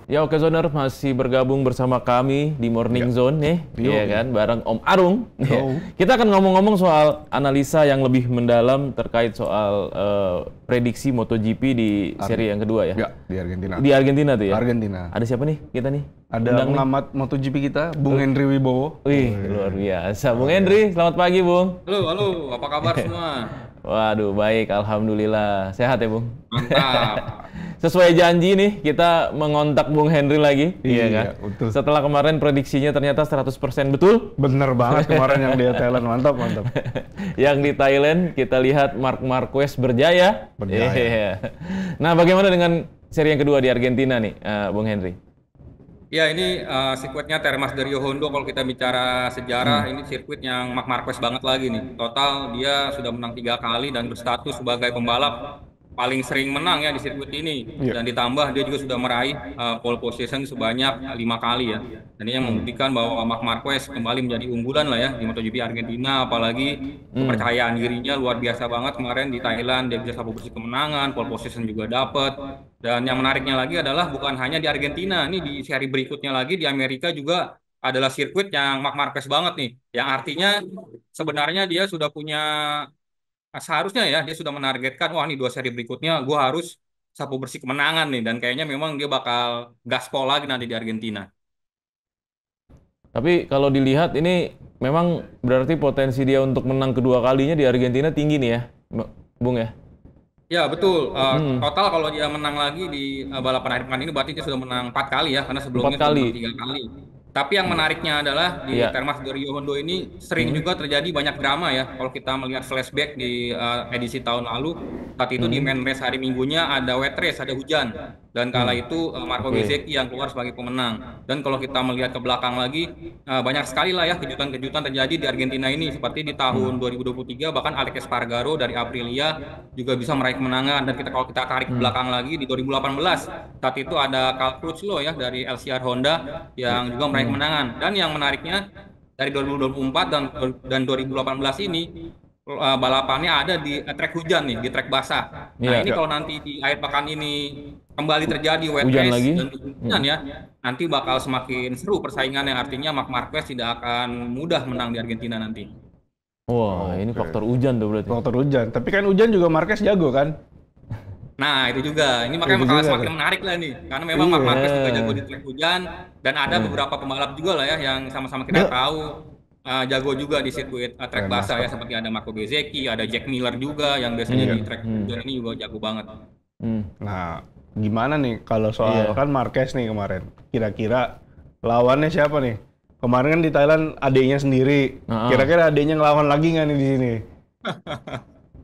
Ya oke Zoner masih bergabung bersama kami di Morning Zone nih, iya kan, bareng Om Arung. Kita akan ngomong-ngomong soal analisa yang lebih mendalam terkait soal prediksi MotoGP di seri yang kedua ya. Ya, di Argentina. Di Argentina tuh ya? Argentina. Ada siapa nih kita nih? Ada pengamat MotoGP kita, Bung Henry Wibowo. Wih, luar biasa. Bung Henry, selamat pagi Bung. Halo, apa kabar semua? Waduh, baik, alhamdulillah. Sehat ya Bung? Mantap. Sesuai janji nih, kita mengontak Bung Henry lagi, iya kan? Betul. Setelah kemarin prediksinya ternyata 100% betul. Bener banget kemarin yang di Thailand, mantap. Yang di Thailand kita lihat Marc Marquez berjaya. Iya. Nah, bagaimana dengan seri yang kedua di Argentina nih, Bung Henry? Ya, ini sirkuitnya Termas de Rio Hondo. Kalau kita bicara sejarah, ini sirkuit yang Marc Marquez banget lagi nih. Total dia sudah menang 3 kali dan berstatus sebagai pembalap paling sering menang ya di sirkuit ini. Dan ditambah dia juga sudah meraih pole position sebanyak 5 kali ya. Dan ini yang membuktikan bahwa Marc Marquez kembali menjadi unggulan lah ya di MotoGP Argentina. Apalagi kepercayaan dirinya luar biasa banget kemarin di Thailand. Dia bisa sapu bersih kemenangan, pole position juga dapat. Dan yang menariknya lagi adalah bukan hanya di Argentina, ini di seri berikutnya lagi di Amerika juga adalah sirkuit yang Marc Marquez banget nih. Yang artinya sebenarnya dia sudah punya, seharusnya ya dia sudah menargetkan, wah nih 2 seri berikutnya gue harus sapu bersih kemenangan nih. Dan kayaknya memang dia bakal gaspol lagi nanti di Argentina. Tapi kalau dilihat ini memang berarti potensi dia untuk menang kedua kalinya di Argentina tinggi nih ya, Bung ya? Ya betul, total kalau dia menang lagi di balapan akhir pekan ini berarti dia sudah menang 4 kali ya, karena sebelumnya sudah menang 3 kali. Tapi yang menariknya adalah di Termas de Rio Hondo ini sering juga terjadi banyak drama ya. Kalau kita melihat flashback di edisi tahun lalu, saat itu di main race hari Minggunya ada wet race, ada hujan. Dan kala itu Marco Bezzecchi yang keluar sebagai pemenang. Dan kalau kita melihat ke belakang lagi, banyak sekali lah ya kejutan-kejutan terjadi di Argentina ini. Seperti di tahun 2023 bahkan Alex Espargaro dari Aprilia juga bisa meraih kemenangan. Dan kalau kita tarik ke belakang lagi di 2018, saat itu ada Carl Crutchlow ya dari LCR Honda yang juga meraih kemenangan. Dan yang menariknya dari 2024 dan 2018 ini balapannya ada di trek hujan nih, di trek basah. Nah ini kalau nanti di akhir pekan ini kembali terjadi wet race lagi dan hujan ya, nanti bakal semakin seru persaingannya. Artinya Marc Marquez tidak akan mudah menang di Argentina nanti. Wah, ini faktor hujan tuh berarti. Faktor hujan, tapi kan hujan juga Marquez jago kan? Nah itu juga, ini makanya bakal semakin menarik lah nih, karena memang Marc Marquez juga jago di trek hujan, dan ada beberapa pembalap juga lah ya yang sama-sama kita tahu jago juga di sirkuit trek basah ya, seperti ada Marco Bezzecchi, ada Jack Miller juga yang biasanya di trek hujan ini juga jago banget. Nah, gimana nih kalau soal kan Marquez nih kemarin, kira-kira lawannya siapa nih? Kemarin kan di Thailand adiknya sendiri, kira-kira adiknya ngelawan lagi nggak nih di sini?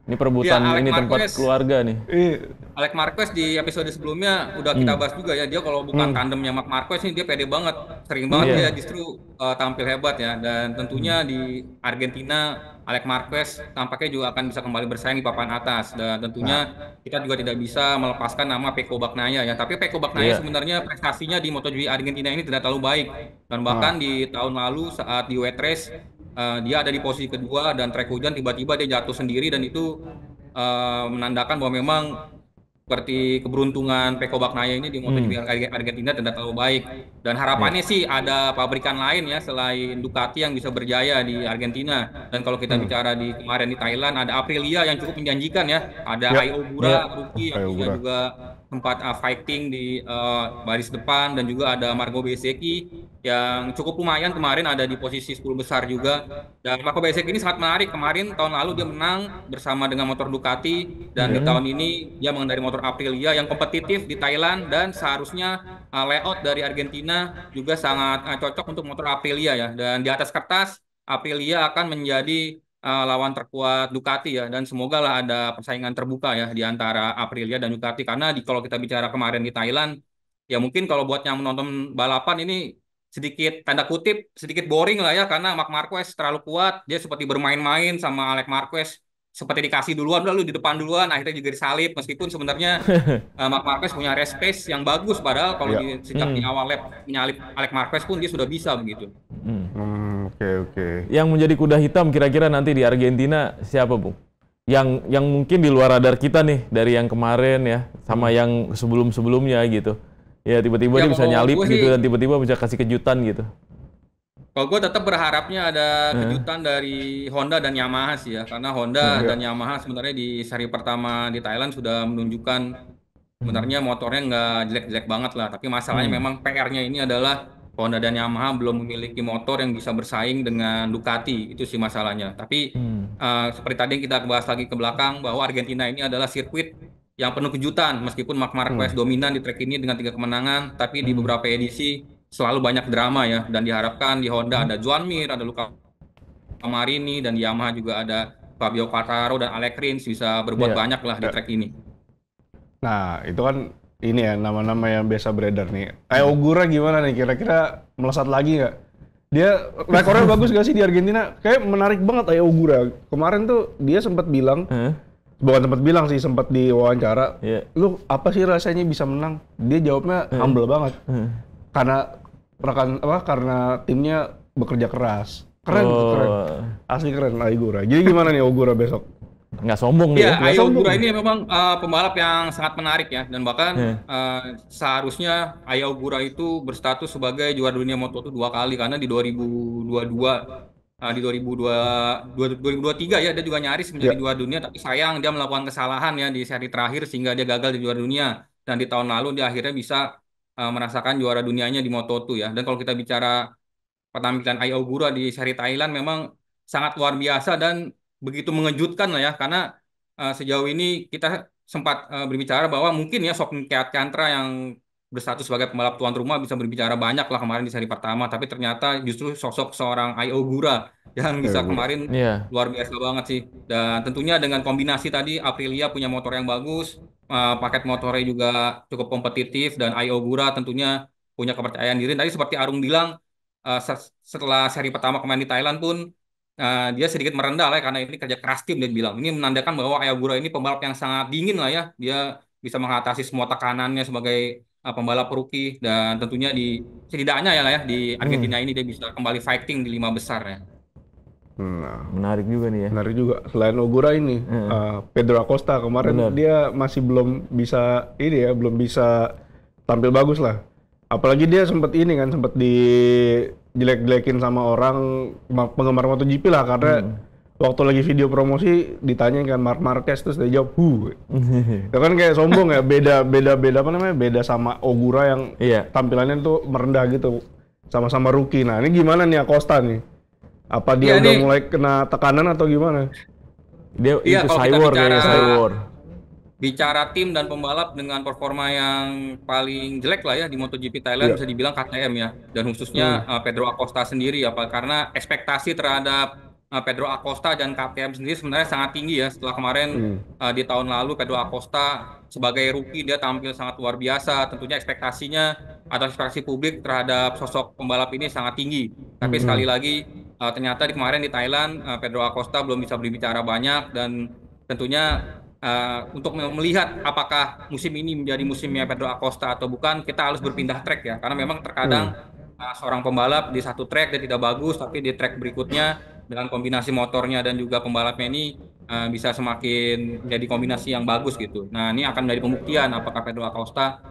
Ini perebutan ini tempat keluarga nih. Alex Marquez di episode sebelumnya udah kita bahas juga ya, dia kalau bukan tandemnya Marc Marquez ini dia pede banget, sering banget dia justru tampil hebat ya. Dan tentunya di Argentina Alex Marquez tampaknya juga akan bisa kembali bersaing di papan atas. Dan tentunya kita juga tidak bisa melepaskan nama Pecco Bagnaia ya. Tapi Pecco Bagnaia sebenarnya prestasinya di MotoGP Argentina ini tidak terlalu baik. Dan bahkan di tahun lalu saat di wet race dia ada di posisi kedua dan trek hujan tiba-tiba dia jatuh sendiri, dan itu menandakan bahwa memang seperti keberuntungan Pecco Bagnaia ini di MotoGP Argentina tidak terlalu baik. Dan harapannya sih ada pabrikan lain ya selain Ducati yang bisa berjaya di Argentina. Dan kalau kita bicara di kemarin di Thailand ada Aprilia yang cukup menjanjikan ya, ada Ai Ogura rookie yang juga sempat fighting di baris depan, dan juga ada Marco Bezzecchi yang cukup lumayan kemarin ada di posisi 10 besar juga. Dan Marco Bezzecchi ini sangat menarik, kemarin tahun lalu dia menang bersama dengan motor Ducati, dan di tahun ini dia mengendarai motor Aprilia yang kompetitif di Thailand, dan seharusnya layout dari Argentina juga sangat cocok untuk motor Aprilia ya. Dan di atas kertas Aprilia akan menjadi lawan terkuat Ducati ya, dan semoga lah ada persaingan terbuka ya di antara Aprilia dan Ducati. Karena kalau kita bicara kemarin di Thailand ya, mungkin kalau buat yang menonton balapan ini sedikit tanda kutip sedikit boring lah ya, karena Marc Marquez terlalu kuat, dia seperti bermain-main sama Alex Marquez, seperti dikasih duluan, lalu di depan duluan, akhirnya juga disalip. Meskipun sebenarnya Marc Marquez punya race pace yang bagus, padahal kalau sejak di awal lap menyalip Alex Marquez pun dia sudah bisa begitu. Oke. Yang menjadi kuda hitam kira-kira nanti di Argentina siapa, Bung? Yang mungkin di luar radar kita nih dari yang kemarin ya, sama yang sebelum-sebelumnya gitu. Ya tiba-tiba dia bisa nyalip gitu dan tiba-tiba bisa kasih kejutan gitu. Kalau gue tetap berharapnya ada kejutan dari Honda dan Yamaha sih ya, karena Honda dan Yamaha sebenarnya di seri pertama di Thailand sudah menunjukkan sebenarnya motornya nggak jelek-jelek banget lah, tapi masalahnya memang PR-nya ini adalah Honda dan Yamaha belum memiliki motor yang bisa bersaing dengan Ducati, itu sih masalahnya. Tapi seperti tadi yang kita bahas lagi ke belakang, bahwa Argentina ini adalah sirkuit yang penuh kejutan, meskipun Marc Marquez dominan di track ini dengan 3 kemenangan, tapi di beberapa edisi selalu banyak drama ya, dan diharapkan di Honda ada Joan Mir, ada Luca Marini, dan di Yamaha juga ada Fabio Quartararo dan Alex Rins bisa berbuat banyak lah di track ini. Nah, itu kan ini ya nama-nama yang biasa beredar nih. Ogura gimana nih? Kira-kira melesat lagi nggak? Dia rekornya bagus gak sih di Argentina? Kayak menarik banget Ogura. Kemarin tuh dia sempat bilang, bukan sempat bilang sih, sempat diwawancara. Lu apa sih rasanya bisa menang? Dia jawabnya humble banget. Karena timnya bekerja keras. Keren. Asli keren Ogura. Jadi gimana nih Ogura besok? Nggak sombong ya. Iya, Ogura ini memang pembalap yang sangat menarik ya, dan bahkan seharusnya Ogura itu berstatus sebagai juara dunia Moto2 2 kali, karena di 2022 di 2023 ya dia juga nyaris menjadi juara dunia, tapi sayang dia melakukan kesalahan ya di seri terakhir sehingga dia gagal di juara dunia, dan di tahun lalu dia akhirnya bisa merasakan juara dunianya di Moto2 ya. Dan kalau kita bicara penampilan Ogura di seri Thailand memang sangat luar biasa dan begitu mengejutkan lah ya, karena sejauh ini kita sempat berbicara bahwa mungkin ya Sokni Keat-Kantra yang berstatus sebagai pembalap tuan rumah bisa berbicara banyak lah kemarin di seri pertama, tapi ternyata justru sosok seorang Ogura yang bisa kemarin luar biasa banget sih. Dan tentunya dengan kombinasi tadi Aprilia punya motor yang bagus, paket motornya juga cukup kompetitif, dan Ogura tentunya punya kepercayaan diri. Tadi seperti Arung bilang, setelah seri pertama kemarin di Thailand pun dia sedikit merendah lah ya, karena ini kerja keras tim. Dia bilang ini menandakan bahwa Ogura ini pembalap yang sangat dingin lah ya, dia bisa mengatasi semua tekanannya sebagai pembalap rookie, dan tentunya setidaknya ya lah ya di Argentina ini dia bisa kembali fighting di 5 besar ya. Nah, menarik juga nih ya. Menarik juga. Selain Ogura ini, Pedro Acosta kemarin dia masih belum bisa belum bisa tampil bagus lah. Apalagi dia sempat dijelek-jelekin sama orang penggemar MotoGP lah, karena waktu lagi video promosi ditanya kan Marc Marquez, terus dia jawab itu kan kayak sombong ya. Beda apa namanya, beda sama Ogura yang tampilannya tuh merendah gitu, sama-sama rookie. Nah ini gimana nih Acosta nih? Apa dia udah mulai kena tekanan atau gimana? Dia itu Cywar. Bicara tim dan pembalap dengan performa yang paling jelek lah ya di MotoGP Thailand bisa dibilang KTM ya, dan khususnya Pedro Acosta sendiri karena ekspektasi terhadap Pedro Acosta dan KTM sendiri sebenarnya sangat tinggi ya. Setelah kemarin di tahun lalu Pedro Acosta sebagai rookie dia tampil sangat luar biasa, tentunya ekspektasinya atau ekspektasi publik terhadap sosok pembalap ini sangat tinggi. Tapi sekali lagi ternyata kemarin di Thailand Pedro Acosta belum bisa berbicara banyak, dan tentunya untuk melihat apakah musim ini menjadi musimnya Pedro Acosta atau bukan, kita harus berpindah track ya, karena memang terkadang seorang pembalap di satu track dia tidak bagus, tapi di track berikutnya dengan kombinasi motornya dan juga pembalapnya ini bisa semakin menjadi kombinasi yang bagus gitu. Nah ini akan menjadi pembuktian apakah Pedro Acosta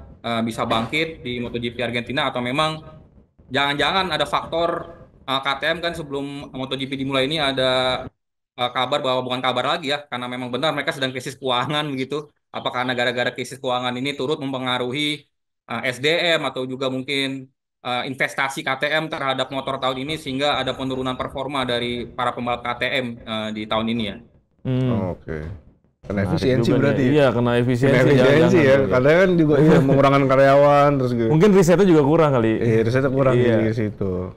bisa bangkit di MotoGP Argentina, atau memang jangan-jangan ada faktor KTM kan sebelum MotoGP dimulai ini ada kabar bahwa bukan kabar lagi ya, karena memang benar mereka sedang krisis keuangan begitu. Apakah gara-gara krisis keuangan ini turut mempengaruhi SDM atau juga mungkin investasi KTM terhadap motor tahun ini, sehingga ada penurunan performa dari para pembalap KTM di tahun ini ya. Oke. Kena efisiensi berarti. Iya, kena efisiensi ya. Kadang kan juga mengurangi karyawan terus gitu. Mungkin risetnya juga kurang kali. Risetnya kurang di situ.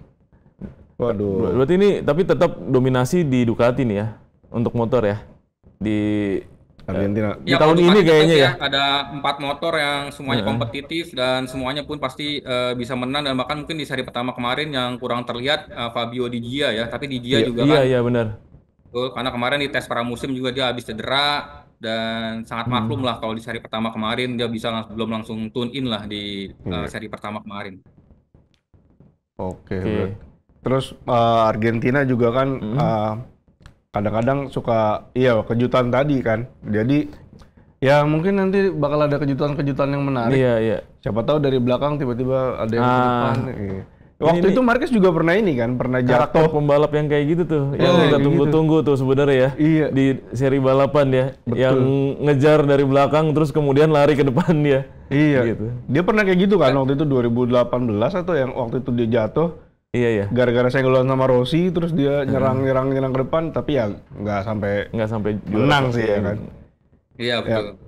Waduh. Berarti ini tapi tetap dominasi di Ducati nih ya untuk motor ya di Argentina. Di tahun ini kayaknya ya. Ada 4 motor yang semuanya kompetitif dan semuanya pun pasti bisa menang, dan bahkan mungkin di seri pertama kemarin yang kurang terlihat Fabio Di Gia ya, tapi Di Gia juga kan. Iya benar. Karena kemarin di tes pramusim juga dia habis cedera, dan sangat maklum lah kalau di seri pertama kemarin dia bisa belum langsung tune in lah di seri pertama kemarin. Oke. Terus Argentina juga kan kadang-kadang suka kejutan tadi kan. Jadi Ya mungkin nanti bakal ada kejutan-kejutan yang menarik. Iya. Siapa tahu dari belakang tiba-tiba ada yang ke depan. Waktu itu Marquez juga pernah karakter jatuh. pembalap yang kayak gitu tuh, yang kita tunggu-tunggu tuh sebenarnya ya. Iya. Di seri balapan ya, Betul. yang ngejar dari belakang terus kemudian lari ke depan dia. Iya. Gitu. Dia pernah kayak gitu kan waktu itu 2018 atau yang waktu itu dia jatuh. Iya. Gara-gara senggolan sama Rossi terus dia nyerang ke depan, tapi ya nggak sampai menang sih ya kan. Iya betul.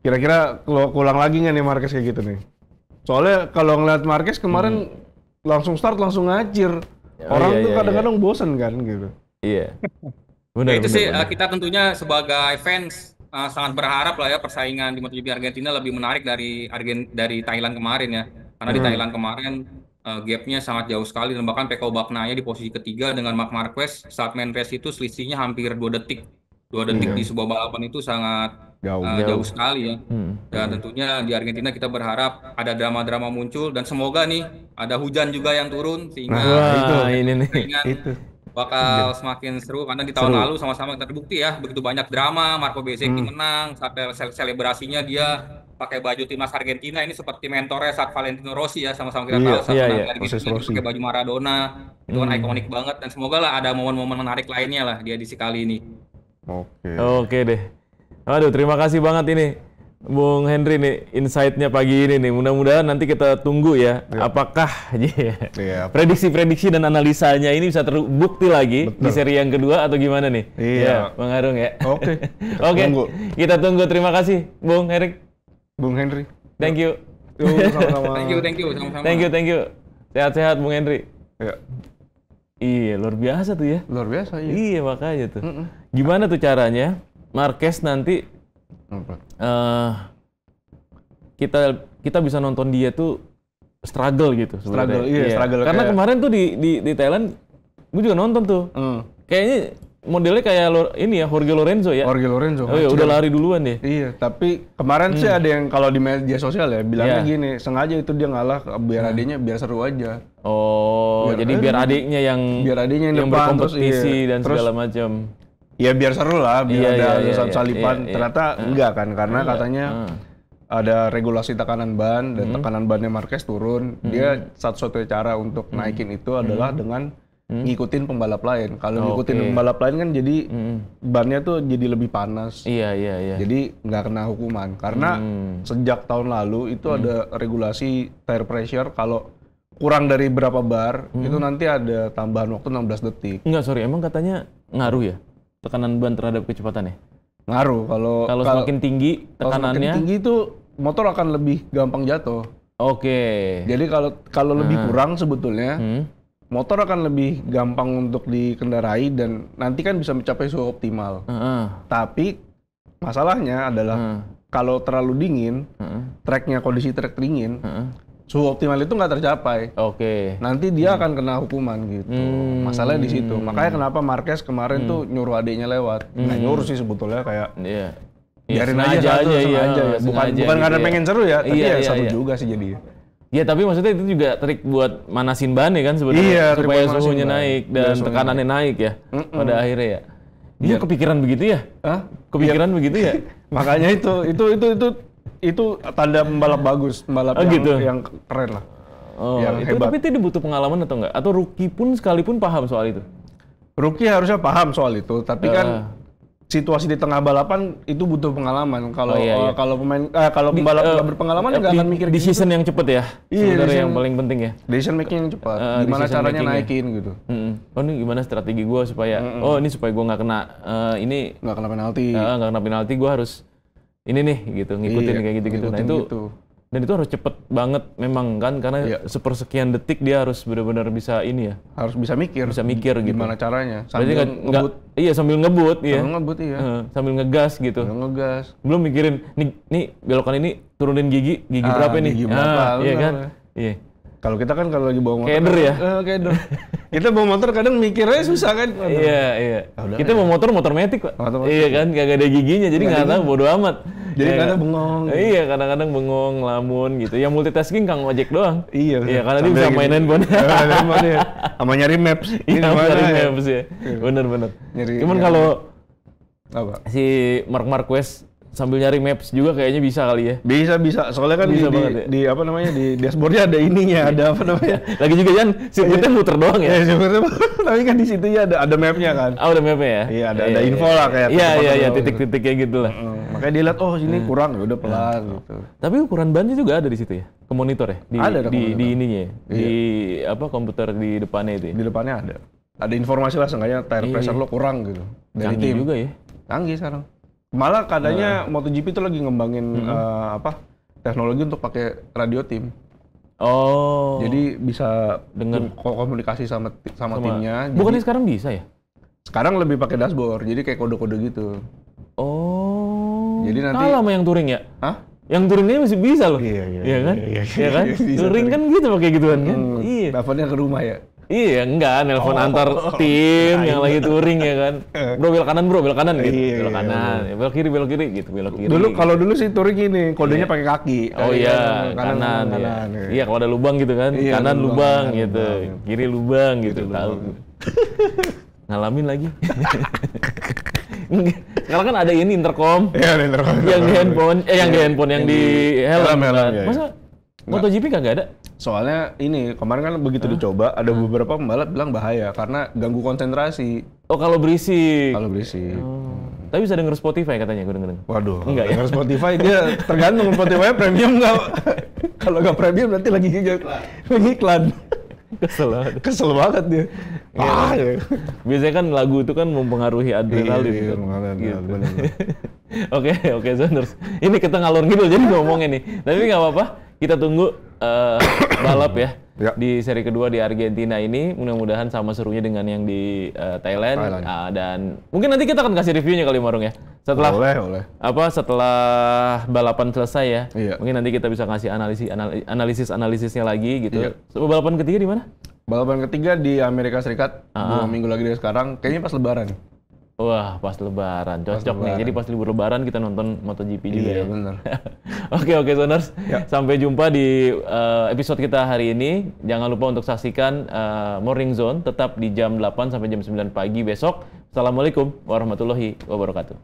Kira-kira ulang lagi nggak nih Marquez kayak gitu nih? Soalnya kalau ngeliat Marquez kemarin langsung start langsung ngacir. Orang tuh kadang-kadang bosen kan gitu. Iya. Benar. Itu sih kita tentunya sebagai fans sangat berharap lah ya persaingan di MotoGP Argentina lebih menarik dari Thailand kemarin ya. Karena di Thailand kemarin gapnya sangat jauh sekali dan bahkan Pecco Bagnaia di posisi ketiga dengan Marc Marquez saat main race itu selisihnya hampir 2 detik. 2 detik di sebuah balapan itu sangat jauh sekali ya. Dan tentunya di Argentina kita berharap ada drama-drama muncul dan semoga nih ada hujan juga yang turun sehingga bakal semakin seru karena di tahun lalu sama-sama terbukti ya begitu banyak drama. Marco Bezzecchi menang sampai selebrasinya dia pakai baju timnas Argentina ini seperti mentornya saat Valentino Rossi ya, sama-sama kita tahu saat menang Argentina pakai baju Maradona itu kan ikonik banget dan semoga lah ada momen-momen menarik lainnya lah di edisi kali ini. Oke deh. Aduh, terima kasih banget ini Bung Henry nih insight-nya pagi ini nih. Mudah-mudahan nanti kita tunggu ya. Apakah prediksi-prediksi dan analisanya ini bisa terbukti lagi di seri yang kedua atau gimana nih? Iya. Bang Arung ya. Oke. Kita tunggu. Terima kasih Bung Henry. Thank you. Sama-sama. Thank you. Sama-sama. Thank you. Sehat-sehat Bung Henry. Iya. Iya, luar biasa tuh ya. Luar biasa ya. Iya, makanya tuh. Gimana tuh caranya Marquez nanti kita bisa nonton dia tuh struggle gitu. Struggle. Karena kemarin tuh di Thailand gue juga nonton tuh. Kayaknya modelnya kayak Jorge Lorenzo ya. Oh iya, udah lari duluan deh. Iya, tapi kemarin sih ada yang kalau di media sosial ya bilangnya gini, sengaja itu dia ngalah biar adiknya biar seru aja. Oh, jadi biar adiknya yang depan, berkompetisi dan segala macam. Ya biar seru lah, biar ada salipan. Ternyata enggak kan, karena katanya ada regulasi tekanan ban dan tekanan bannya Marquez turun. Dia satu-satunya cara untuk naikin itu adalah dengan ngikutin pembalap lain. Kalau ngikutin pembalap lain kan jadi bannya tuh jadi lebih panas. Iya. Jadi nggak kena hukuman. Karena sejak tahun lalu itu ada regulasi tire pressure kalau kurang dari berapa bar itu nanti ada tambahan waktu 16 detik. Enggak, sorry, emang katanya ngaruh ya tekanan ban terhadap kecepatannya? Ngaruh kalau semakin tinggi tekanannya. Semakin tinggi itu motor akan lebih gampang jatuh. Oke. Jadi kalau lebih kurang sebetulnya motor akan lebih gampang untuk dikendarai dan nanti kan bisa mencapai suhu optimal. Tapi masalahnya adalah kalau terlalu dingin, kondisi trek dingin, suhu optimal itu nggak tercapai. Oke. Nanti dia akan kena hukuman gitu. Masalahnya di situ. Makanya kenapa Marquez kemarin tuh nyuruh adiknya lewat. Nggak nyuruh sih sebetulnya kayak. Biarin aja ya. Bukan karena pengen seru ya, tapi seru juga sih jadi. Iya, tapi maksudnya itu juga trik buat manasin ban ya kan sebenarnya supaya suhunya naik dan tekanannya naik ya pada akhirnya ya. Dia kepikiran begitu ya? Kepikiran begitu ya? Makanya itu tanda pembalap bagus, pembalap yang keren lah. Yang hebat. Tapi itu butuh pengalaman atau enggak? Atau rookie pun sekalipun paham soal itu? Rookie harusnya paham soal itu, tapi kan situasi di tengah balapan itu butuh pengalaman. Kalau kalau pembalap nggak berpengalaman nggak akan mikir decision yang cepet ya. Sebenarnya yang paling penting ya. Decision making yang cepat. Gimana caranya naikin gitu. Oh ini gimana strategi gue supaya ini supaya gue nggak kena nggak kena penalti. Nggak kena penalti, gue harus ini nih gitu ngikutin kayak gitu-gitu. Nah itu dan itu harus cepet banget memang kan karena sepersekian detik dia harus benar-benar bisa ini ya. Harus bisa mikir gitu. Gimana caranya? Sambil ngebut. Iya sambil ngebut ya. Sambil ngebut iya. Sambil ngegas gitu. Sambil ngegas. Belum mikirin nih belokan ini turunin gigi berapa nih? Gigi berapa? Iya kan? Iya. Kalau kita kan kalau lagi bawa motor keder ya? Keder. Kita bawa motor kadang mikirnya susah kan? Iya. Kita bawa motor metik Pak. Iya kan? Gak ada giginya jadi nggak tahu, bodo amat. Jadi kadang bengong. Iya, kadang-kadang bengong, lamun gitu. Yang multitasking Kang ojek doang. Iya, karena dia bisa main handphone. Sama nyari maps. Iya, nyari maps ya. Bener. Cuman kalau si Marc Marquez sambil nyari maps juga kayaknya bisa kali ya. Bisa. Soalnya kan Bisa di, banget di, ya. di apa namanya di dashboardnya ada ininya, ada apa namanya? Lagi juga kan sirkuitnya muter doang ya. Sebenarnya tapi kan di situ ya ada mapnya kan. Oh, udah mapnya ya? Iya, ada info lah kayak. Iya, titik-titiknya gitu lah. Makanya dia lihat oh sini kurang, ya udah pelan gitu. Tapi ukuran bannya juga ada di situ ya? Ke monitor ya? Ada di monitor. ininya ya? Di apa komputer di depannya itu ya? Di depannya ada. Ada informasi lah seenggaknya tire pressure lo kurang gitu dari Canggih tim. juga ya? Canggih sekarang. Malah katanya MotoGP itu lagi ngembangin teknologi untuk pakai radio tim. Oh. Jadi bisa Dengan komunikasi sama timnya. Bukannya sekarang bisa ya? Sekarang lebih pakai dashboard, jadi kayak kode-kode gitu. Oh. Jadi nanti kalah sama yang touring ya? Hah? Yang touringnya masih bisa loh. Iya kan? Iya kan? Bisa Touring kan gitu pakai gituan kan? Iya. Teleponnya ke rumah ya. Iya, enggak, nelpon antar tim yang lagi touring ya kan. Bro, belok kanan gitu. Iya, Belok kanan, belok kiri gitu, belok kiri. Dulu kalau dulu sih touring gini, kodenya pakai kaki. Oh iya, kanan ya. Iya, kalau ada lubang gitu kan, Iya, kanan lubang lubang, gitu, kiri lubang gitu, tahu. Ngalamin lagi. Sekarang kan ada ini intercom. Iya, ada intercom. Yang di handphone, yang di helm. helm, Kan. iya. Masa MotoGP kagak ada? Soalnya ini kemarin kan begitu dicoba ada beberapa pembalap bilang bahaya karena ganggu konsentrasi Oh, kalau berisik. kalau berisik. Tapi bisa denger Spotify katanya, gue dengerin. Waduh, Enggak ya? denger Spotify dia tergantung Spotify premium nggak. Kalau nggak premium nanti lagi iklan. Kesel banget dia. Ya. Biasanya kan lagu itu kan mempengaruhi adrenalin. Iya, kan? mengalir, bener. Oke, Zoners. Ini kita ngalor ngidul jadi ngomongnya nih. Tapi nggak apa-apa. Kita tunggu balap ya di seri kedua di Argentina ini. Mudah-mudahan sama serunya dengan yang di Thailand. Dan mungkin nanti kita akan kasih reviewnya kali Marung ya. Setelah Boleh. setelah balapan selesai ya. Iya. Mungkin nanti kita bisa kasih analisisnya lagi gitu. Iya. Balapan ketiga di mana? Balapan ketiga di Amerika Serikat 2 minggu lagi dari sekarang. Kayaknya pas Lebaran. Wah, pas Lebaran, cocok nih. Jadi pas libur Lebaran kita nonton MotoGP juga Iya, ya. bener. Oke, Zoners. Ya. Sampai jumpa di episode kita hari ini. Jangan lupa untuk saksikan Morning Zone tetap di jam 8 sampai jam 9 pagi besok. Assalamualaikum warahmatullahi wabarakatuh.